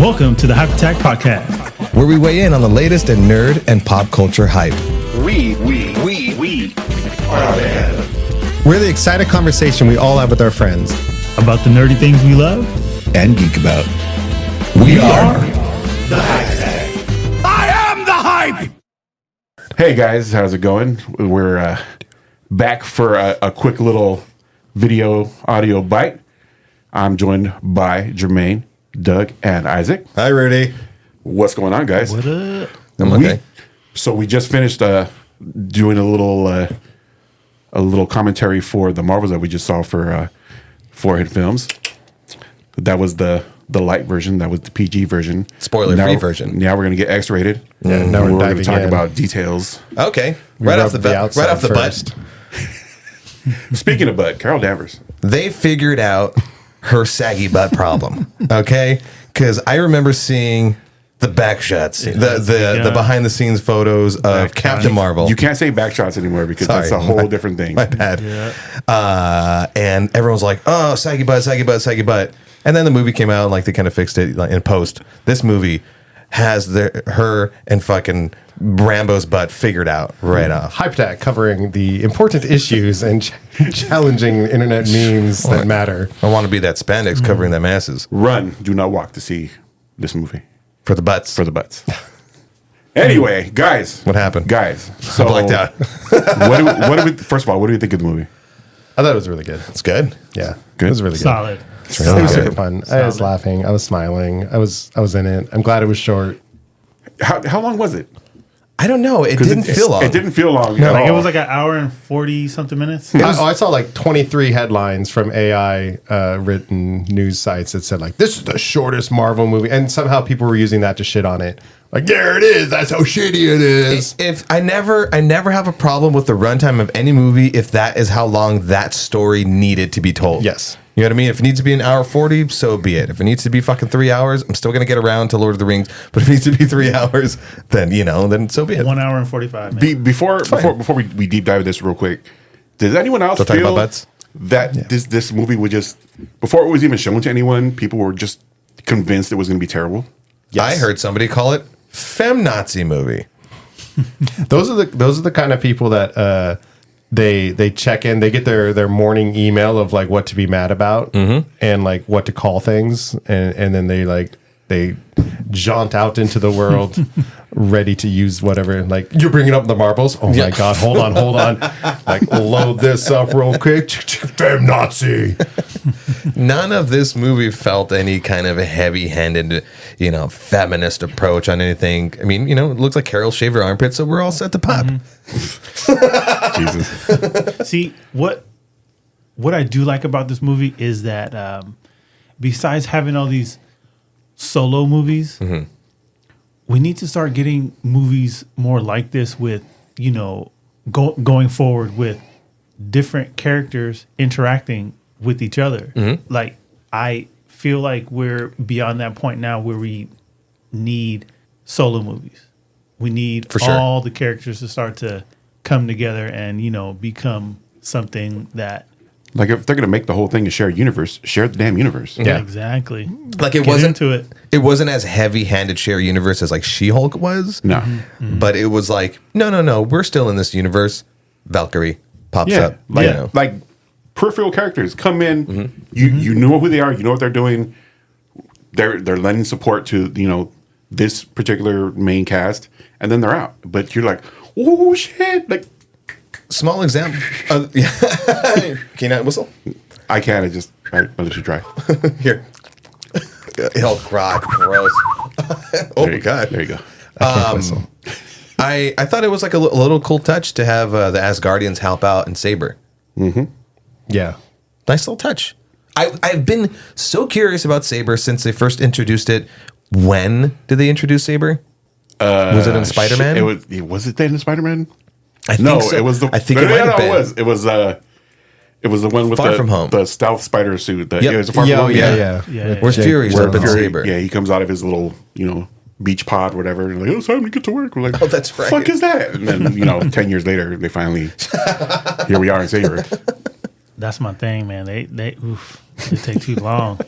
Welcome to the Hype Attack Podcast, where we weigh in on the latest in nerd and pop culture hype. We are the We're the excited conversation we all have with our friends. about the nerdy things we love. And geek about. We are the Hype. I am the Hype! Hey guys, how's it going? We're back for a quick little video audio bite. I'm joined by Jermaine, Doug, and Isaac. Hi, Rudy. What's going on, guys? What up? I'm okay. So we just finished doing a little commentary for the Marvels that we just saw for Forehead Films. That was the light version. That was the PG version. Spoiler-free version. Now we're gonna get X-rated. Yeah, now we're gonna diving talk in. about details. Okay. We Right off rubbed the outside right off the first. butt. Speaking of butt, Carol Danvers. They figured out her saggy butt problem. Okay? Because I remember seeing the back shots, the behind the scenes photos of Captain Marvel. You can't say backshots anymore because Sorry. that's a whole different thing. My bad. Yeah. And everyone's like, oh, saggy butt, saggy butt, saggy butt. And then the movie came out and like they kind of fixed it like, in post. This movie has her and fucking Rambo's butt figured out right off. Hype Attack covering the important issues and challenging internet memes that matter. I want to be that spandex covering them asses Run, do not walk to see this movie for the butts. for the butts. Anyway, guys, What happened? Guys, so blacked out. what do we? First of all, what do you think of the movie? I thought it was really good. It's good. Yeah, Good. It was really good. Solid. It was super good. fun. I was laughing. I was smiling. I was in it. I'm glad it was short. How long was it? I don't know. It didn't feel long. It didn't feel long. No. at Like it all. was like an hour and 40 something minutes. I saw like 23 headlines from AI written news sites that said like this is the shortest Marvel movie, and somehow people were using that to shit on it. Like there it is. That's how shitty it is. If I never have a problem with the runtime of any movie if that is how long that story needed to be told. Yes. You know what I mean? If it needs to be an hour 40, so be it. If it needs to be fucking 3 hours, I'm still gonna get around to Lord of the Rings. But if it needs to be 3 hours, then then so be it. 1 hour and 45 minutes. Before we deep dive this real quick, does anyone else Still talking feel about butts? that this movie would just before it was even shown to anyone, people were just convinced it was going to be terrible? I heard somebody call it femnazi movie. Those are the kind of people that they check in, they get their morning email of like what to be mad about and like what to call things, and then they jaunt out into the world ready to use whatever. Like you're bringing up the marbles. Oh my god, hold on. Like load this up real quick. Nazi. None of this movie felt any kind of a heavy-handed, feminist approach on anything. I mean, it looks like Carol shaved her armpits, so we're all set to pop. Jesus. See, what I do like about this movie is that besides having all these solo movies, we need to start getting movies more like this with, going forward with different characters interacting with each other. Like, I feel like we're beyond that point now where we need solo movies. We need For sure. all the characters to start to come together and, become something that. Like if they're going to make the whole thing a shared universe, share the damn universe. Yeah. Exactly. Like it Get wasn't into it. It wasn't as heavy-handed share universe as like She-Hulk was. No. But it was like, no, we're still in this universe. Valkyrie pops Yeah. up. Like peripheral characters come in. You know who they are. You know what they're doing. They're lending support to this particular main cast, and then they're out. But you're like, oh shit! Like Small example. Can you not whistle? I can't. I let you try. Here. Oh, God, gross. Oh, my God. There you go. I thought it was like a little cool touch to have the Asgardians help out and Saber. Yeah. Nice little touch. I've been so curious about Saber since they first introduced it. When did they introduce Saber? Was it in Spider-Man? Was it in Spider-Man? I think No, so. it was the. I think it might have been. It was the one with Far From Home. the stealth spider suit. Yep. It was a Far From Home. Yeah. Where's Fury's Where up in Fury- Saber? Yeah, he comes out of his little, beach pod, whatever. And like, oh, it's time to get to work. We're like, Oh, that's right. Fuck is that? And then 10 years later, they finally here we are in Saber. That's my thing, man. They take too long.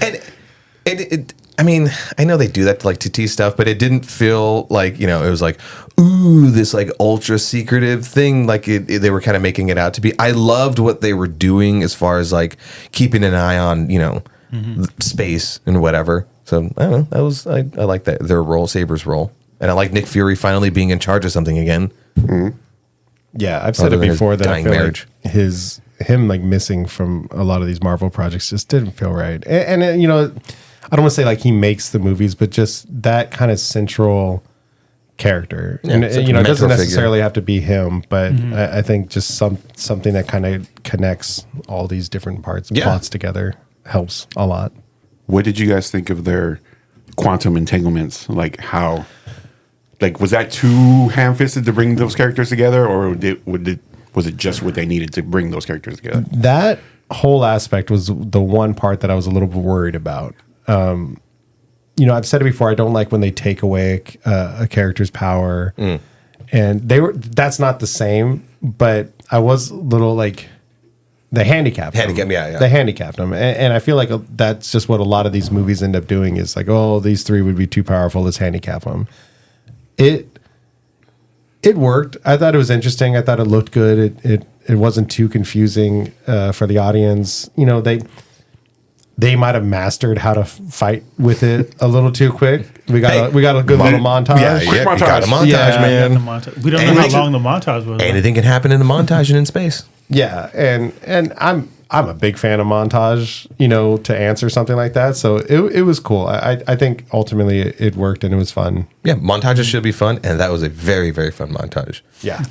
And I mean, I know they do that to like to tease stuff, but it didn't feel like, you know, it was like, ooh, this like ultra secretive thing. Like they were kind of making it out to be. I loved what they were doing as far as like keeping an eye on, you know, space and whatever. So I don't know. That was, I like that their role, Saber's role. And I like Nick Fury finally being in charge of something again. Yeah, I've said Other it than his before that I dying feel marriage. like him like missing from a lot of these Marvel projects just didn't feel right. And you know, I don't want to say like he makes the movies, but just that kind of central character. Yeah, And it's like you a know, it doesn't mentor figure. necessarily have to be him, but I think just something that kind of connects all these different parts Yeah. plots together helps a lot. What did you guys think of their quantum entanglements? Like how, like was that too ham-fisted to bring those characters together, or was it just what they needed to bring those characters together? That whole aspect was the one part that I was a little bit worried about. You know, I've said it before. I don't like when they take away a character's power, and that's not the same. But I was a little like they handicapped him. Yeah. They handicapped him, and I feel like that's just what a lot of these movies end up doing. Is like, oh, these three would be too powerful. Let's handicap them. It worked. I thought it was interesting. I thought it looked good. It wasn't too confusing for the audience. You know, they might have mastered how to fight with it a little too quick. We got a good little montage. Yeah, you got a montage, Yeah. man. The montage. We don't know how long the montage was. Anything can happen in a montage and in space. Yeah, and I'm a big fan of montage, you know, to answer something like that. So it was cool. I think ultimately it worked and it was fun. Yeah, montages should be fun, and that was a very, very fun montage. Yeah.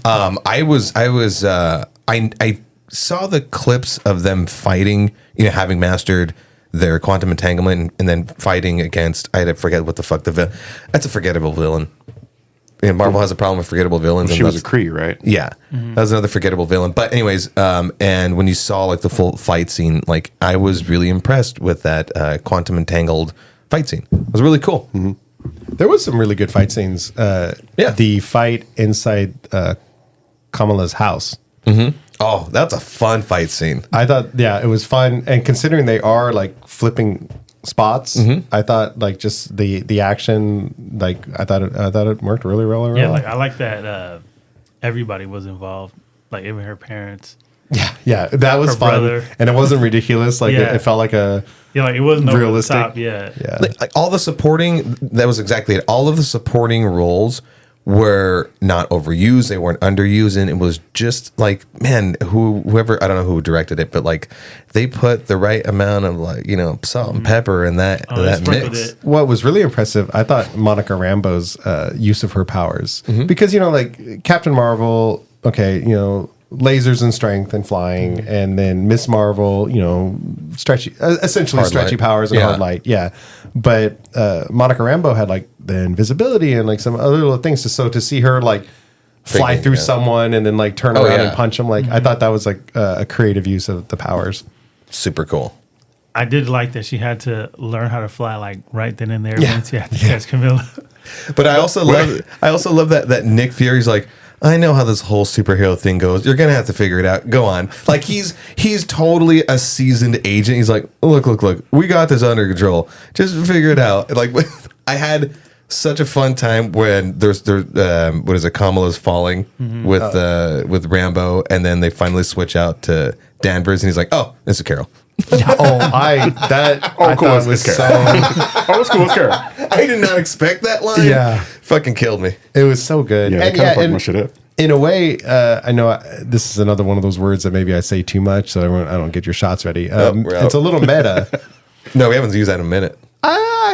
I saw the clips of them fighting, you know, having mastered their quantum entanglement and then fighting against, I forget what the fuck that's a forgettable villain. And Marvel has a problem with forgettable villains. She and was a that's- Kree, right? Yeah, that was another forgettable villain. But anyways, and when you saw like the full fight scene, like I was really impressed with that quantum entangled fight scene. It was really cool. There was some really good fight scenes. Yeah. The fight inside Kamala's house. Oh, that's a fun fight scene. I thought, yeah, it was fun. And considering they are like flipping spots, I thought like just the action, like I thought it worked really, really well. Yeah, like I like that everybody was involved, like even her parents. Yeah, that was Her fun, brother. and it wasn't ridiculous. Like Yeah. it felt like a Yeah, like it wasn't over the Realistic. top. Yeah, yeah. Like all the supporting, that was exactly it. All of the supporting roles were not overused. They weren't underused. And it was just like, man, whoever, I don't know who directed it, but like they put the right amount of like, you know, salt and pepper in that they sprinkled mix. it. What was really impressive, I thought Monica Rambeau's use of her powers, because you know, like Captain Marvel, okay, you know, lasers and strength and flying, and then Miss Marvel, you know, essentially Hard stretchy light. powers and Yeah. hard light, yeah. But Monica Rambeau had like the invisibility and like some other little things. So to see her like fly Thinking, through yeah. someone and then like turn Oh, around yeah. and punch them, like I thought that was like a creative use of the powers. Super cool. I did like that she had to learn how to fly like right then and there Yeah. once you had to catch Camilla. But I also love that Nick Fury's like, I know how this whole superhero thing goes. You're gonna have to figure it out. Go on. Like he's totally a seasoned agent. He's like, look, we got this under control. Just figure it out. Like I had such a fun time when there's what is it? Kamala's falling with Rambo, and then they finally switch out to Danvers, and he's like, oh, this is Carol. I cool, thought it's was Carol. so Oh, it's cool. It's Carol. I did not expect that line. Yeah. Fucking killed me. it was so good. Yeah, they And kind of fucked and my shit up. in a way, I know this is another one of those words that maybe I say too much, so I don't get your shots ready. we're out. It's a little meta. No, we haven't used that in a minute.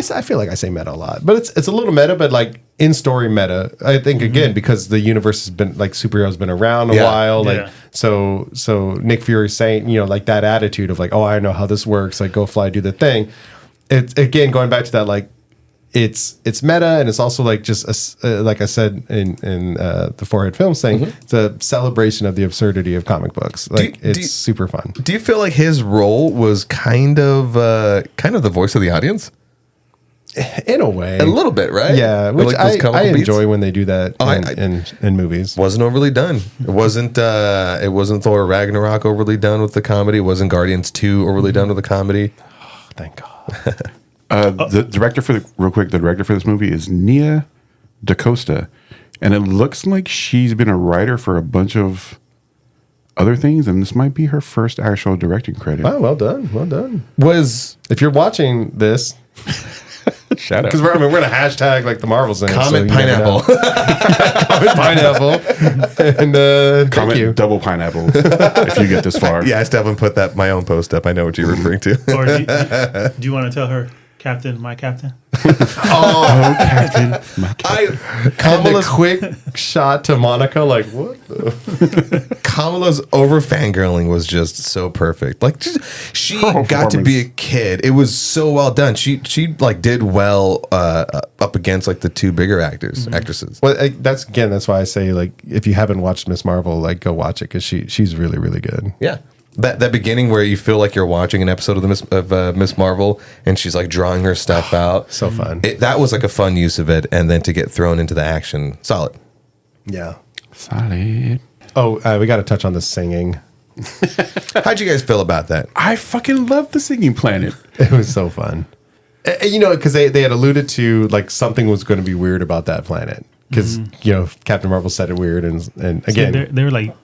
I feel like I say meta a lot, but it's a little meta, but like in story meta. I think again because the universe has been like superheroes been around a Yeah. while, like Yeah. so Nick Fury saying, you know, like that attitude of like, oh, I know how this works, like go fly, do the thing. It's again going back to that like. It's meta, and it's also like just like I said in the Forehead Films thing. It's a celebration of the absurdity of comic books. Like it's super fun. Do you feel like his role was kind of the voice of the audience? In a way, A little bit, right? yeah. Which Like those comical I beats? enjoy when they do that I- in movies. Wasn't overly done. It wasn't Thor Ragnarok overly done with the comedy. It wasn't Guardians 2 overly done with the comedy. Thank God. The director for the director for this movie is Nia DaCosta, and it looks like she's been a writer for a bunch of other things, and this might be her first actual directing credit. Oh, well done. Well done. Was If you're watching this, Shout out. because we're gonna hashtag like the Marvel thing. comment you never know. pineapple? Comment pineapple. And thank Comment you. double pineapple if you get this far. Yeah, I still haven't put that my own post up. I know what you're referring to. Or do you want to tell her, Captain, my captain? Captain. I And the Kamala's quick shot to Monica, like what? The? Kamala's over fangirling was just so perfect. Like she Her got to be a performance. kid. It was so well done. She like did well up against like the two bigger actresses. Well, that's why I say like if you haven't watched Miss Marvel, like go watch it because she's really really good. Yeah. That beginning where you feel like you're watching an episode of Miss Marvel and she's like drawing her stuff out. So fun. That was like a fun use of it, and then to get thrown into the action, solid. Yeah. Solid. Oh, we got to touch on the singing. How'd you guys feel about that? I fucking love the Singing Planet. It was so fun. You know, because they had alluded to like something was going to be weird about that planet because you know Captain Marvel said it weird and again they were like,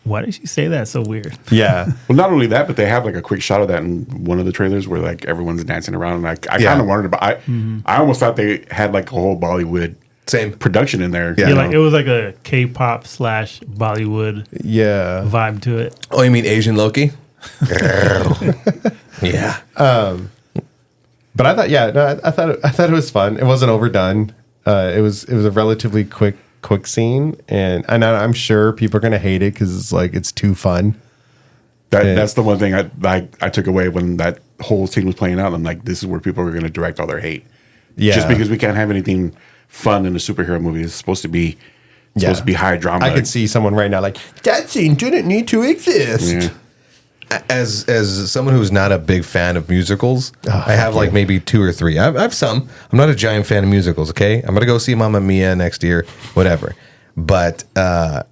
why did she say that so weird? yeah. Well, not only that, but they have like a quick shot of that in one of the trailers where like everyone's dancing around, and I Yeah. kind of wondered about. I almost thought they had like a whole Bollywood Same. production in there. Yeah. you Like it know? was like a K-pop / Bollywood Yeah. vibe to it. Oh, you mean Asian Loki? Yeah. But I thought, yeah, no, I thought it was fun. It wasn't overdone. It was a relatively quick scene, and I'm sure people are gonna hate it because it's like it's too fun. That's the one thing I took away when that whole scene was playing out. I'm like, this is where people are going to direct all their hate. Yeah. Just because we can't have anything fun in a superhero movie, it's supposed to be high drama. I could see someone right now like that scene didn't need to exist. Yeah. As someone who's not a big fan of musicals, Oh, I have like maybe 2 or 3. I have some. I'm not a giant fan of musicals. Okay, I'm gonna go see Mamma Mia next year, whatever. But I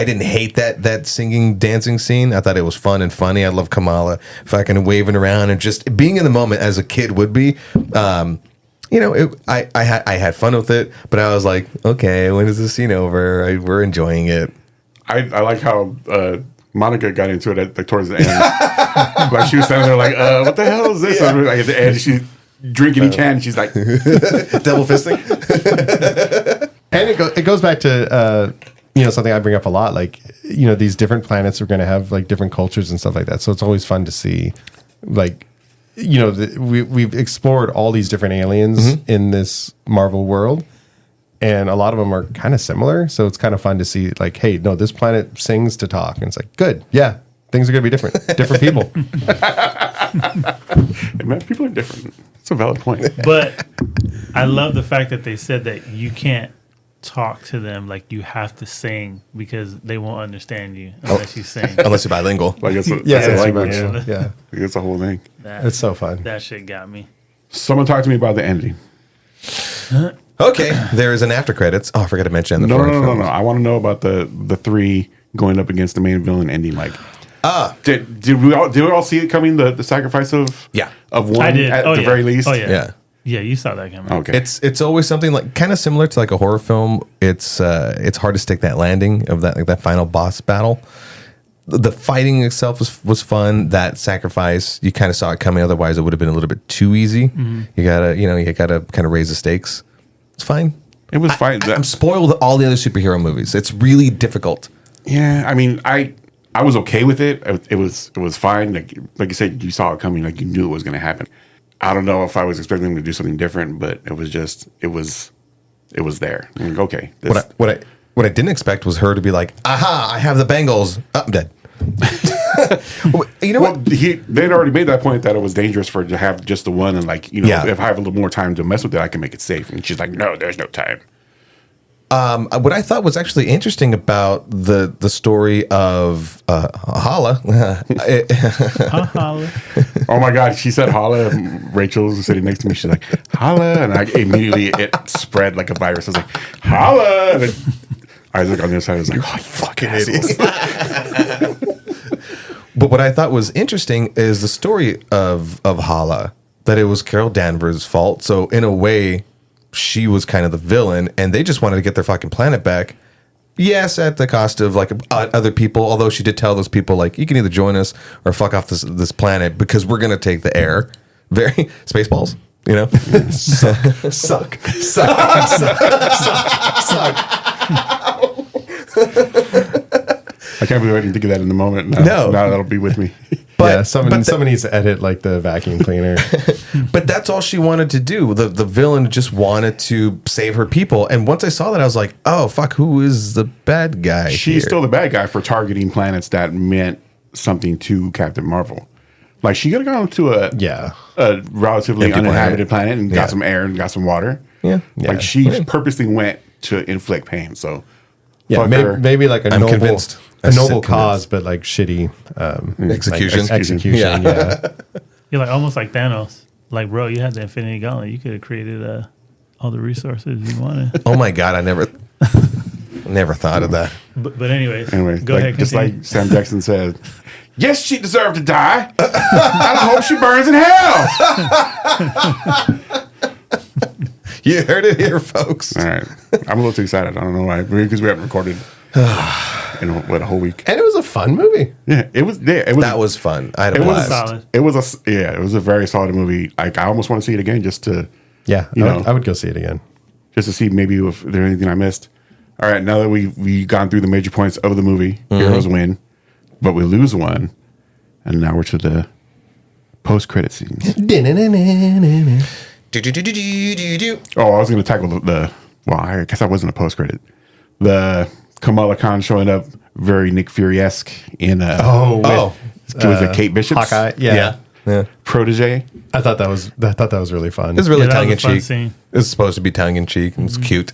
didn't hate that singing, dancing scene. I thought it was fun and funny. I love Kamala fucking waving around and just being in the moment as a kid would be. You know, I had fun with it, but I was like, okay, when is this scene over? We're enjoying it. I like how Monica got into it at, like towards the end. Like she was standing there like, what the hell is this? And like at the end, she's drinking each hand. And she's like, Double fisting. And it goes back to you know something I bring up a lot, like you know these different planets are going to have like different cultures and stuff like that. So it's always fun to see, like you know we've explored all these different aliens in this Marvel world, and a lot of them are kind of similar. So it's kind of fun to see, like, hey, no, this planet sings to talk, and it's like, good, yeah, things are going to be different people. man, people are different. It's a valid point. But I love the fact that they said that you can't talk to them, like you have to sing because they won't understand you unless you sing. Unless you're bilingual. Like it's a, Yeah, it's a it's language. about- yeah, It's a whole thing. it's so fun. That shit got me. Someone talk to me about the ending. Okay, there is an after credits. Oh, I forgot to mention the No. foreign films. I want to know about the 3 going up against the main villain ending. Like, did we all see it coming? The sacrifice of Yeah. of one I did. at Oh, the yeah. very least. Oh, yeah. Yeah. Yeah, you saw that coming. Okay. It's always something like kind of similar to like a horror film. It's hard to stick that landing of that final boss battle. The fighting itself was fun. That sacrifice, you kind of saw it coming. Otherwise, it would have been a little bit too easy. You gotta kind of raise the stakes. It's fine. It was fine. I'm spoiled with all the other superhero movies. It's really difficult. Yeah, I mean, I was okay with it. It was fine. Like you said, you saw it coming. Like you knew it was going to happen. I don't know if I was expecting them to do something different, but it was there. I'm like, okay, this, What I didn't expect was her to be like, "Aha! I have the bangles. Oh, I'm dead." You know well, what? they'd already made that point that it was dangerous for her to have just the one, and like Yeah. if I have a little more time to mess with it, I can make it safe. And she's like, no, there's no time. What I thought was actually interesting about the story of Hala. Holla. Oh my God, she said holla. And Rachel was sitting next to me. She's like, holla. And I immediately, it spread like a virus. I was like, holla. And then Isaac on the other side was like, oh, you fucking idiot. But what I thought was interesting is the story of Hala that it was Carol Danvers' fault. So in a way, she was kind of the villain, and they just wanted to get their fucking planet back. Yes, at the cost of like other people. Although she did tell those people like, you can either join us or fuck off this planet because we're gonna take the air. Very Spaceballs, you know. Suck. I can't believe I didn't think of that in the moment. No. Now that'll be with me. But someone needs to edit like the vacuum cleaner. But that's all she wanted to do. The villain just wanted to save her people. And once I saw that, I was like, oh fuck, who is the bad guy? She's here? still the bad guy for targeting planets that meant something to Captain Marvel. Like she could have gone to a relatively Empty uninhabited planet and Yeah. got some air and got some water. Yeah. Like she purposely went to inflict pain. So Yeah, fuck maybe, her. maybe like a I'm noble, convinced. a I said noble convinced. cause, but like shitty Execution. like execution. Yeah. Yeah. You're like almost like Thanos. Like, bro, you had the Infinity Gauntlet. You could have created all the resources you wanted. Oh my god, I never thought of that. But anyways, Anyway, go ahead. just Continue. like Sam Jackson said, yes, she deserved to die. And I hope she burns in hell. You heard it here, folks. All right. I'm a little too excited. I don't know why. Maybe because we haven't recorded in a whole week. And it was a fun movie. Yeah, it was. Yeah, it was. That was fun. I had a It was blast. solid. It was a very solid movie. Like I almost want to see it again just to Yeah, You know. I would go see it again. just to see maybe if there's anything I missed. All right, now that we gone through the major points of the movie, heroes win, but we lose one, and now we're to the post credit scenes. Oh, I was going to tackle the. Well, I guess I wasn't a post credit. The Kamala Khan showing up very Nick Fury esque in Oh. was it Kate Bishop's Hawkeye. Yeah. Yeah. protege? I thought that was really fun. It was really Yeah, that tongue in was a fun cheek. scene. It was supposed to be tongue in cheek. It was cute.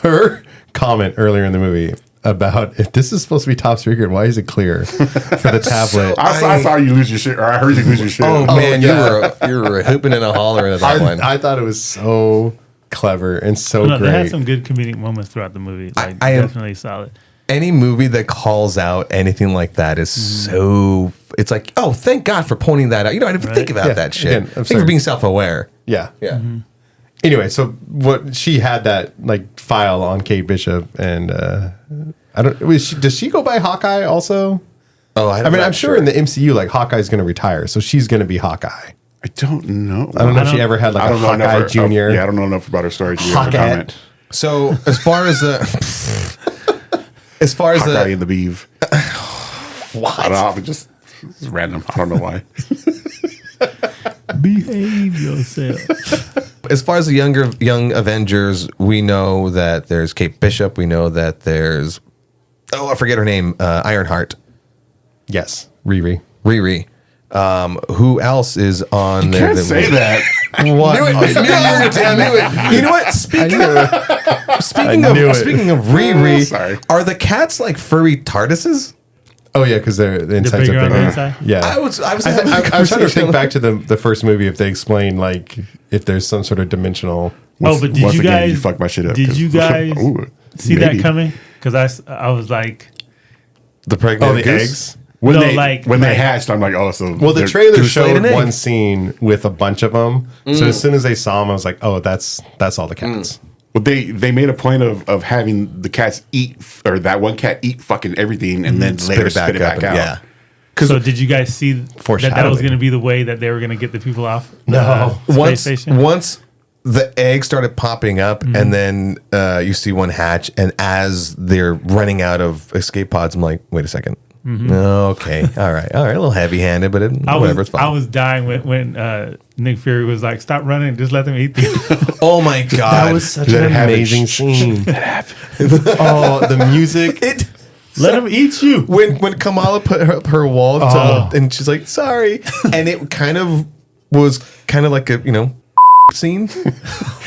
Her comment earlier in the movie about if this is supposed to be top secret, why is it clear for the tablet? I saw you lose your shit, or I heard you lose your shit. Oh, man, yeah. you were hooping and a hollering at that one. I thought it was so clever and so No, they had great. some good comedic moments throughout the movie. Like I am- definitely solid. Any movie that calls out anything like that is so. It's like, oh, thank God for pointing that out. You know, I didn't think about Yeah. that shit. Again, I'm Thank you sorry. for being self-aware. Yeah. Yeah. Anyway, so what she had that like file on Kate Bishop, and I don't. Does she go by Hawkeye also? Oh, I mean, I'm sure in the MCU, like Hawkeye's going to retire, so she's going to be Hawkeye. I don't know. I don't know if she ever had like a Hawkeye Junior. Yeah, I don't know enough about her story to be able to Hawkette. comment. So as far as the, as far as Hawkeye the, and the Beeve. I don't know. Just it's random. I don't know why. Behave yourself. as far as the young Avengers, we know that there's Kate Bishop. We know that there's, oh, I forget her name, Ironheart, Yes, Riri. Riri. Who else is on there? Can't say that. What? I knew you were gonna tell me. You know what? Speaking of knew it. speaking of Riri, Sorry. are the cats like furry TARDISes? Oh yeah, because the insides bigger are on the bigger. inside? Yeah, I was I was having a trying to conversation think back to the first movie if they explain like if there's some sort of dimensional. Oh, but did Once you again, guys you fucked my shit up. Did you guys Ooh, see maybe. that coming? Because I was like, the pregnant Oh, the goose? eggs. When No, they like- when they like- hatched, I'm like, oh, so Well, the they're- trailer goose laid showed an egg. one scene with a bunch of them. So as soon as they saw them, I was like, "Oh, that's all the cats." Well, they made a point of having the cats eat, or that one cat eat fucking everything, and then later spit it back out. Yeah. so did you guys see that was Foreshadowing. going to be the way that they were going to get the people off the No. space station? Once the egg started popping up, and then you see one hatch, and as they're running out of escape pods, I'm like, wait a second. Okay, all right, a little heavy-handed, but whatever, it's fine. I was dying when Nick Fury was like, "Stop running, just let them eat these." Oh my god, That was such Let an it happen. amazing scene. Oh, the music. it. Let them eat you. When Kamala put her wall to Oh. and she's like, sorry, and it kind of was kind of like a scene,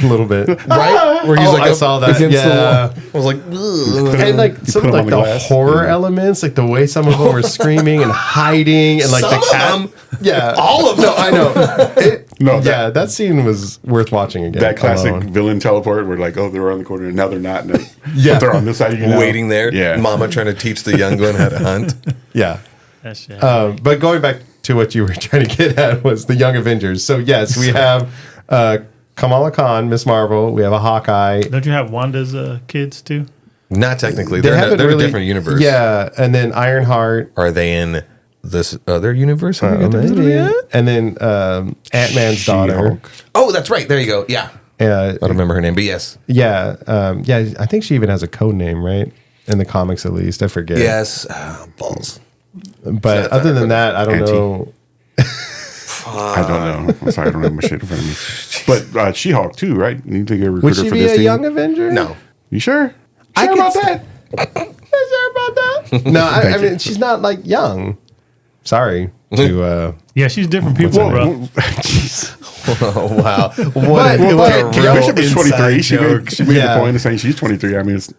A little bit. right? Where he's Oh, like I up saw that. against the Yeah. wall. I was like, ugh. And like some put of 'em like on the the glass. horror elements, like the way some of them were screaming and hiding, and like Some the of cat. them? Yeah, All of No, them. I know. No, Yeah, that scene was worth watching again. that classic alone. villain teleport where like, oh, they were on the corner, and now they're not. And then, Yeah. but they're on this side. You know? waiting there. Yeah, Mama trying to teach the young one how to hunt. Yeah. That shit. But going back to what you were trying to get at was the Young Avengers. So yes, we have Kamala Khan, Miss Marvel. We have a Hawkeye. Don't you have Wanda's kids too? Not technically. They They're haven't a really- different universe. Yeah, and then Ironheart. Are they in this other universe? Have we got to visit them yet? And then Ant-Man's daughter. She-Hulk. Oh, that's right. There you go. Yeah. I don't remember her name, but yes. Yeah, I think she even has a code name, right? In the comics, at least. I forget. Yes. Balls. But other than that, I don't Auntie. know. I don't know. I'm sorry, I don't have my shit in front of me. But She-Hulk too, right? You need to get a Would recruiter she for be this a team. young Avenger? No. You sure? I Sure could about s- that? Sure about that? No, I mean she's not like young. Sorry to. Yeah, she's different people, bro. Oh, wow. What? But- Bishop is 23. She made Yeah. the point of saying she's 23. I mean, it's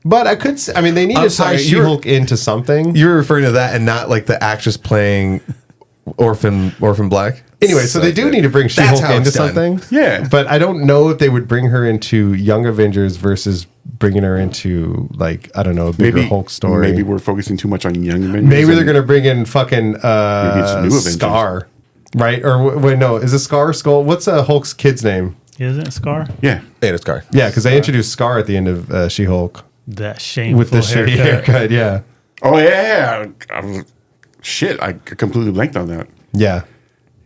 But I could. I mean, they need I'm to sorry, tie you're- She-Hulk into something. You were referring to that and not like the actress playing Orphan Black? Anyway, so they do good. need to bring That's She-Hulk how into it's done. something. Yeah. But I don't know if they would bring her into Young Avengers versus bringing her into, like, I don't know, a bigger maybe Hulk story. Maybe we're focusing too much on young Avengers. Maybe they're and- going to bring in fucking Maybe it's new Avengers. Scar. Right? Or wait, no. Is it Scar or Skull? What's Hulk's kid's name? Isn't it Scar? Yeah. Ada Scar. Yeah, because they introduced Scar at the end of She-Hulk. That shameful With the shitty haircut. haircut, yeah. Oh yeah. Shit, I completely blanked on that. Yeah.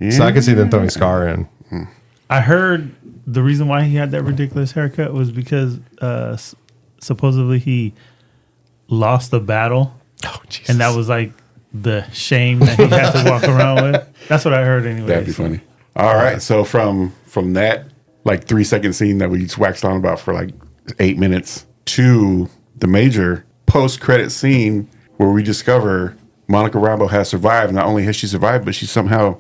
So I could see them throwing Scar in. I heard the reason why he had that ridiculous haircut was because supposedly he lost the battle, Oh, Jesus. and that was like the shame that he had to walk around with. That's what I heard anyway. That'd be funny. All right. So from that like 3-second scene that we just waxed on about for like 8 minutes to the major post-credit scene where we discover Monica Rambeau has survived. Not only has she survived, but she somehow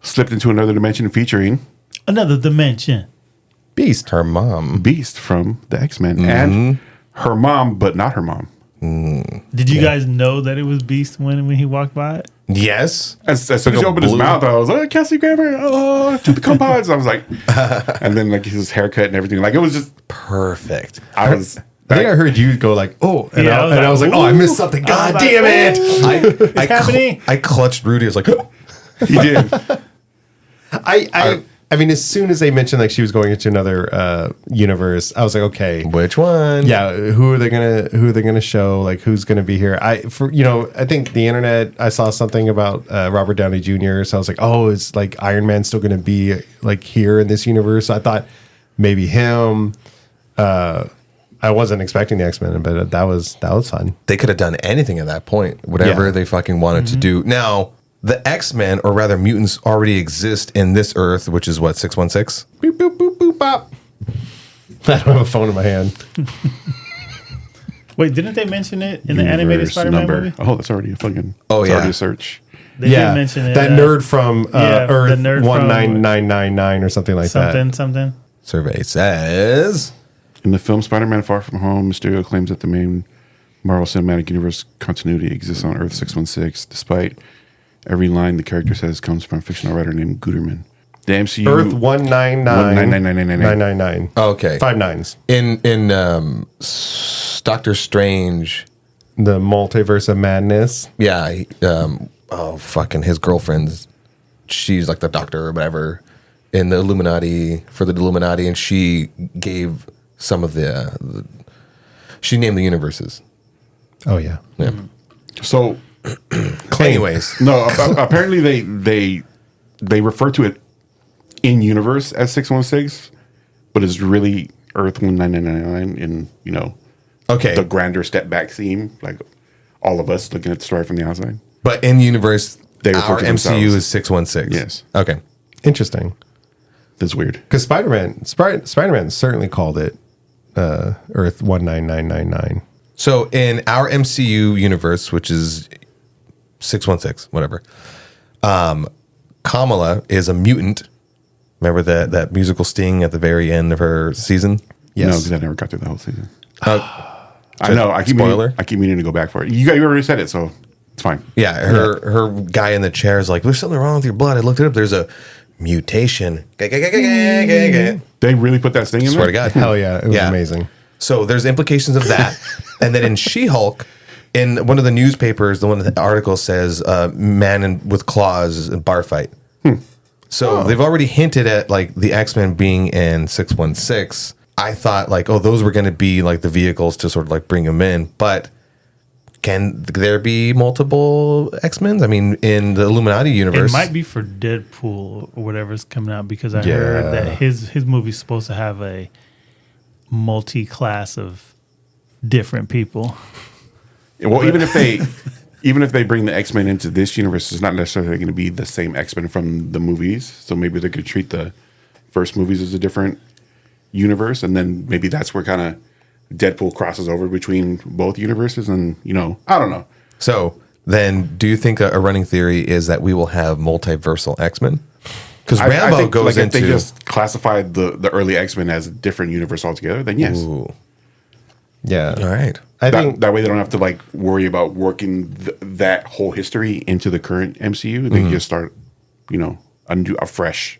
slipped into another dimension featuring Another dimension. Beast. Her mom. Beast from the X-Men and her mom, but not her mom. Did you guys know that it was Beast when he walked by it? Yes. As soon as Like he a opened his blue- mouth, I was like, Kelsey Grammer, to the compods. I was like, and then like his haircut and everything. Like it was just, Perfect. I was. I think I heard you go like, oh, and, Yeah, I was like, oh, I missed something. I was God like, damn it. "Ooh, it's happening." I clutched Rudy. I was like, He did. I mean, as soon as they mentioned like she was going into another universe, I was like, okay, which one? yeah, who are they gonna show? Like, who's gonna be here? I think the internet. I saw something about Robert Downey Jr. So I was like, oh, is like Iron Man still gonna be like here in this universe? I thought maybe him. I wasn't expecting the X-Men, but that was fun. They could have done anything at that point, whatever Yeah. they fucking wanted to do. Now, the X-Men, or rather mutants, already exist in this Earth, which is what, 616? Boop boop boop boop bop. I don't have a phone in my hand. Wait, didn't they mention it in the animated Universe Spider-Man movie? Oh, that's already a fucking. Oh, it's yeah. already a search. They did mention it. that nerd from yeah, the Earth nerd from- 19999 or something like that. something. Survey says. In the film Spider-Man: Far From Home, Mysterio claims that the main Marvel Cinematic Universe continuity exists on Earth 616, despite every line the character says comes from a fictional writer named Guterman. The MCU Earth 1999999. 19999. Okay. 5 nines. In Doctor Strange, The multiverse of madness. yeah, fucking his girlfriend's, she's like the doctor or whatever in the Illuminati, for the Illuminati, and she gave some of she named the universes. Oh yeah. Yeah. So, Anyways, no, apparently they refer to it in universe as 616, but it's really Earth 19999 in, okay. the grander step back theme, like all of us looking at the story from the outside. But in universe, They refer our to MCU themselves. is 616. Yes. Okay. Interesting. That's weird. Because Spider-Man certainly called it Earth 19999. So in our MCU universe, which is 616, whatever, Kamala is a mutant. Remember that musical sting at the very end of her season? No, Yes. because I never got through the whole season. Uh, I know. I keep Spoiler? meaning to go back for it. You already said it, so it's fine. Yeah, her guy in the chair is like, there's something wrong with your blood. I looked it up. There's a mutation. Swear They really put that sting in there? to God. Hell yeah. It was Yeah. amazing. So there's implications of that. And then in She-Hulk, in one of the newspapers, the article says with claws and bar fight. So they've already hinted at like the X-Men being in 616. I thought like, oh, those were going to be like the vehicles to sort of like bring them in. But can there be multiple X-Men? I mean, in the Illuminati universe, It might be for Deadpool or whatever's coming out, because I Yeah. heard that his movie's supposed to have a multi-class of different people. Well, even if they bring the X-Men into this universe, it's not necessarily going to be the same X-Men from the movies. So maybe they could treat the first movies as a different universe, and then maybe that's where kind of Deadpool crosses over between both universes. And I don't know. So then, do you think a running theory is that we will have multiversal X-Men? Because I Rambo think, goes like, if into they just classified the early X-Men as a different universe altogether, then yes. Ooh, Yeah. all right. I That, think that way they don't have to like worry about working that whole history into the current MCU. They just start, undo a fresh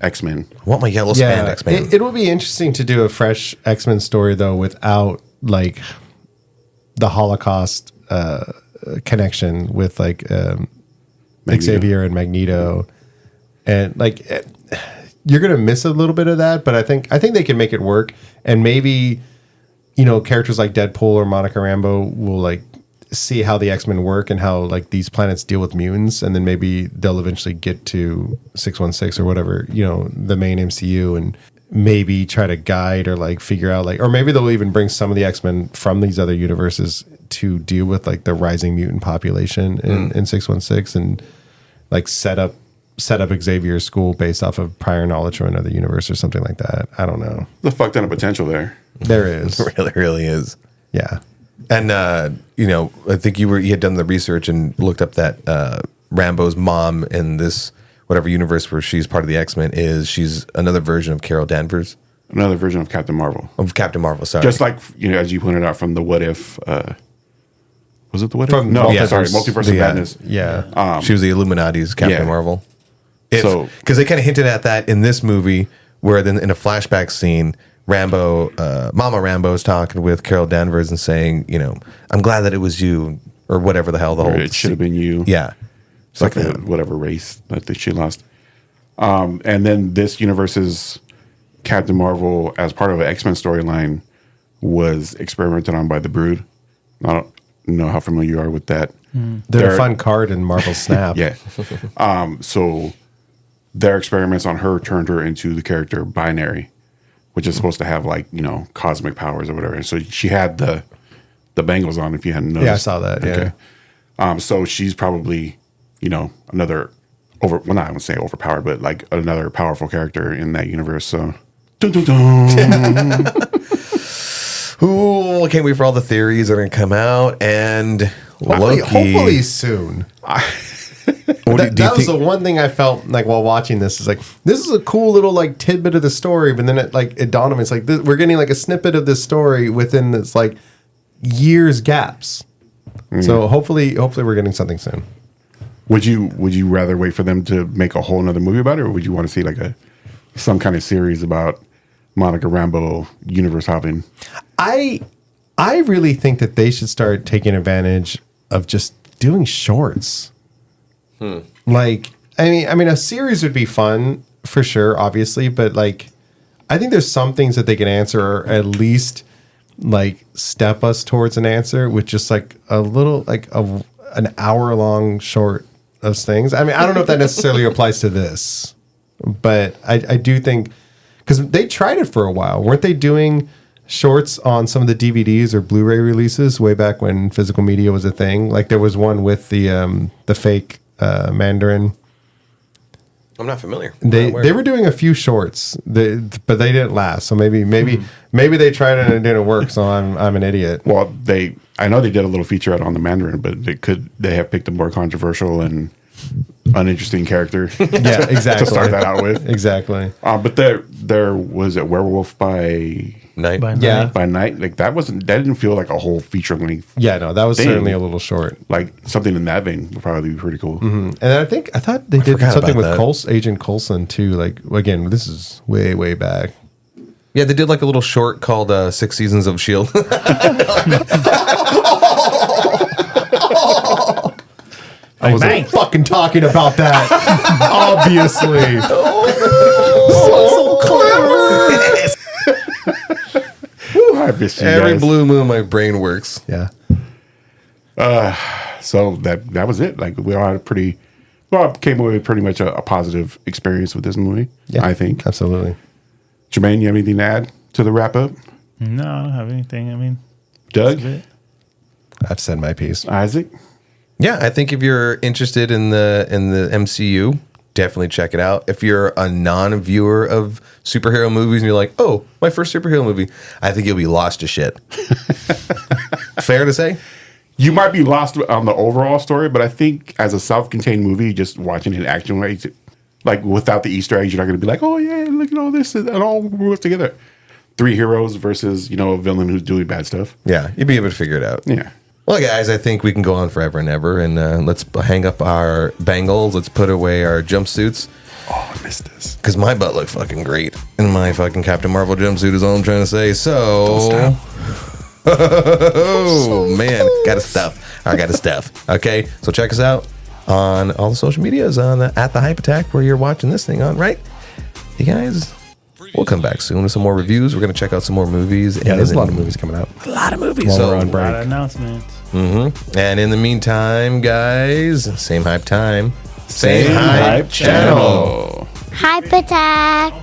X-Men. I want my yellow spandex, man. it will be interesting to do a fresh X-Men story though without like the Holocaust connection with like Xavier and Magneto, and like you're gonna miss a little bit of that. But I think they can make it work, and maybe characters like Deadpool or Monica Rambeau will like see how the X-Men work and how like these planets deal with mutants, and then maybe they'll eventually get to 616 or whatever, the main MCU, and maybe try to guide or like figure out like, or maybe they'll even bring some of the X-Men from these other universes to deal with like the rising mutant population in 616, and like set up Xavier's school based off of prior knowledge from another universe or something like that. I don't know. The fuck ton of potential there. There is. It really is. Yeah. And I think you had done the research and looked up that Rambo's mom in this whatever universe where she's part of the X-Men she's another version of Carol Danvers, Another version of Captain Marvel. of Captain Marvel. Sorry, Just like, as you pointed out from the What If, was it the What If? From No, Multiverse. sorry, Multiverse of Yeah. Madness. Yeah. she was the Illuminati's Captain yeah. Marvel. So- Because they kind of hinted at that in this movie, where then in a flashback scene, Mama Rambo's talking with Carol Danvers and saying, I'm glad that it was you, or whatever the hell the Or whole. it should have been you. Yeah, It's like whatever race that she lost. And then this universe's Captain Marvel, as part of an X-Men storyline, was experimented on by the Brood. I don't know how familiar you are with that. They're a fun card in Marvel Snap. Yeah. So their experiments on her turned her into the character Binary, which is supposed to have like, cosmic powers or whatever. And so she had the bangles on, if you hadn't noticed. Yeah, I saw that. Yeah. So she's probably, another not I would say overpowered, but like another powerful character in that universe. So dun, dun, dun. Ooh, I can't wait for all the theories that are going to come out. And Hopefully soon. That was the one thing I felt like while watching this is like, this is a cool little like tidbit of the story, but then it dawned on me, it's like we're getting like a snippet of this story within this like years gaps. So hopefully we're getting something soon. Would you rather wait for them to make a whole another movie about it, or would you want to see like some kind of series about Monica Rambeau universe hopping? I really think that they should start taking advantage of just doing shorts. Like, I mean, a series would be fun for sure, obviously, but like, I think there's some things that they can answer, or at least like step us towards an answer with just like a little, like an hour long short of things. I mean, I don't know if that necessarily applies to this, but I do think, because they tried it for a while, weren't they doing shorts on some of the DVDs or Blu-ray releases way back when physical media was a thing? Like there was one with the fake Mandarin. I'm not familiar. They were doing a few shorts, but they didn't last. So maybe they tried it and it didn't work. So I'm an idiot. Well, I know they did a little featurette on the Mandarin, but they have picked a more controversial and uninteresting character. Yeah, exactly. to start that out with. Exactly. But there was a Werewolf by Night. By Yeah. night. by night. Like that didn't feel like a whole feature length. Yeah, no, that was Thing. certainly a little short. Like something in that vein would probably be pretty cool. And I thought they did forgot something about with that. Agent Coulson too. Like again, this is way back. Yeah, they did like a little short called 6 Seasons of S.H.I.E.L.D. I wasn't bang. fucking talking about that. Obviously. I missed you Every guys. blue moon, my brain works. Yeah. So that was it. Like we all had a pretty, well, came away with pretty much a positive experience with this movie. Yeah. I think. Absolutely. Jermaine, you have anything to add to the wrap up? No, I don't have anything. I mean, Doug, that's it. I've said my piece. Isaac. Yeah, I think if you're interested in the MCU, definitely check it out. If you're a non-viewer of superhero movies and you're like, oh, my first superhero movie, I think you'll be lost to shit. Fair to say? You might be lost on the overall story, but I think as a self-contained movie, just watching it in action, like without the Easter eggs, you're not going to be like, oh yeah, look at all this and it all works together. 3 heroes versus a villain who's doing bad stuff. Yeah, you'll be able to figure it out. Yeah. Well, guys, I think we can go on forever and ever, and let's hang up our bangles. Let's put away our jumpsuits, Oh, I missed this. because my butt looked fucking great in my fucking Captain Marvel jumpsuit is all I'm trying to say. So, oh, man, got a stuff. I got a stuff. Okay, so check us out on all the social medias on at the Hype Attack, where you're watching this thing on, right? You guys, we'll come back soon with some more reviews. We're going to check out some more movies. Yeah, there's a lot of movies coming out. A lot of movies. While So, we're on A lot break. of announcements. and in the meantime, guys, same hype time, Same hype channel. Hype Attack.